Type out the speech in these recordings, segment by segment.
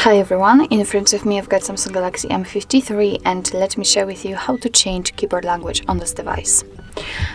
Hi everyone, in front of me I've got Samsung Galaxy M53 and let me share with you how to change keyboard language on this device.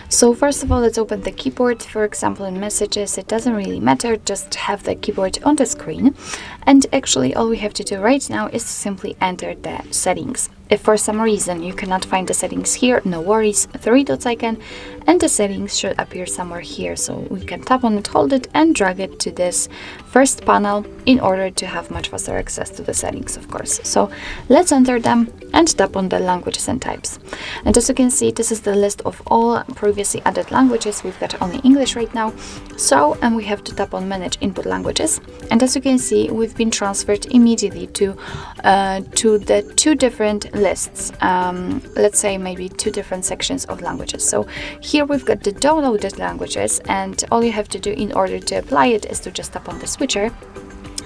So first of all, let's open the keyboard. For example, in messages, it doesn't really matter, just have the keyboard on the screen. And actually all we have to do right now is to simply enter the settings. If for some reason you cannot find the settings here, no worries, 3 dots icon and the settings should appear somewhere here. So we can tap on it, hold it and drag it to this first panel in order to have much faster access to the settings, of course. So let's enter them and tap on the languages and types. And as you can see, this is the list of all previously added languages. We've got only English right now. So, and we have to tap on manage input languages. And as you can see, we've been transferred immediately to the 2 different lists. Let's say maybe 2 different sections of languages. So here we've got the downloaded languages, and all you have to do in order to apply it is to just tap on the switcher.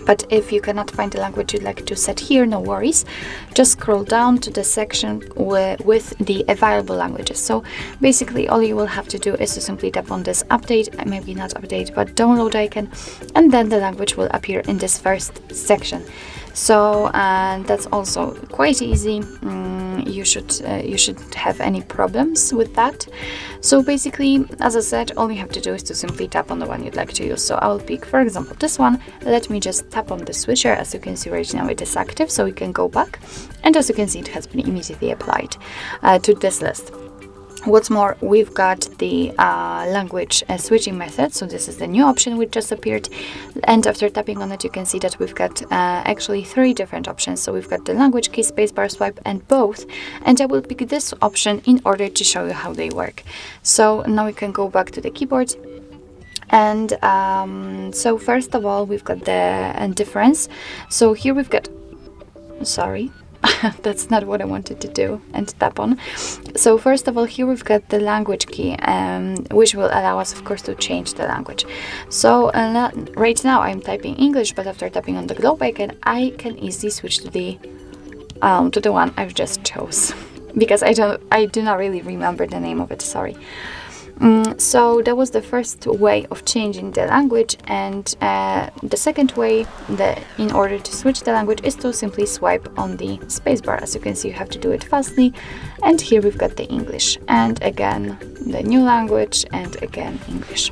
But if you cannot find the language you'd like to set here, no worries. Just scroll down to the section with the available languages. So basically all you will have to do is to simply tap on this update, maybe not update, but download icon, and then the language will appear in this first section. So that's also quite easy. You shouldn't have any problems with that. So basically, as I said, all you have to do is to simply tap on the one you'd like to use. So I'll pick, for example, this one. Let me just tap on the switcher. As you can see right now, it is active, so we can go back. And as you can see, it has been immediately applied to this list. What's more, we've got the language switching method. So this is the new option which just appeared. And after tapping on it, you can see that we've got actually 3 different options. So we've got the language key, spacebar, swipe, and both. And I will pick this option in order to show you how they work. So now we can go back to the keyboard. And so first of all, we've got the difference. So here we've got, sorry. That's not what I wanted to do and tap on. So first of all, here we've got the language key, which will allow us, of course, to change the language. So right now I'm typing English, but after tapping on the globe icon, I can easily switch to the one I've just chose, because I do not really remember the name of it. Sorry. So that was the first way of changing the language, and the second way, in order to switch the language, is to simply swipe on the spacebar. As you can see, you have to do it fastly, and here we've got the English, and again the new language, and again English.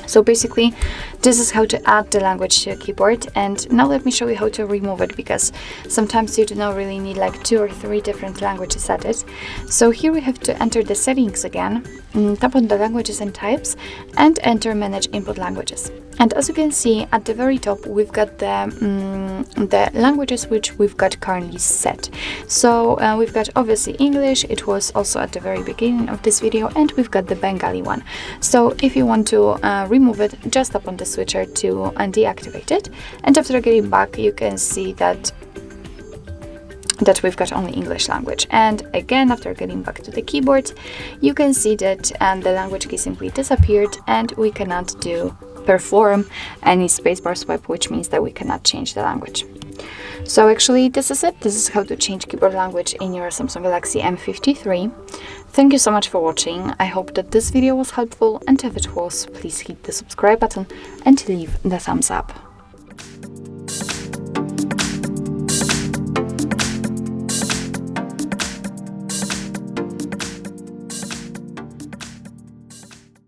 So basically, this is how to add the language to your keyboard. And now let me show you how to remove it, because sometimes you do not really need like 2 or 3 different languages added. So here we have to enter the settings again, tap on the languages and types, and enter manage input languages. And as you can see at the very top, we've got the languages which we've got currently set. So we've got obviously English, it was also at the very beginning of this video, and we've got the Bengali one. So if you want to remove it, just tap on the switcher to deactivate it. And after getting back, you can see that we've got only English language. And again, after getting back to the keyboard, you can see that the language key simply disappeared, and we cannot perform any spacebar swipe, which means that we cannot change the language. So actually, this is it. This is how to change keyboard language in your Samsung Galaxy M53. Thank you so much for watching. I hope that this video was helpful, and if it was, please hit the subscribe button and leave the thumbs up.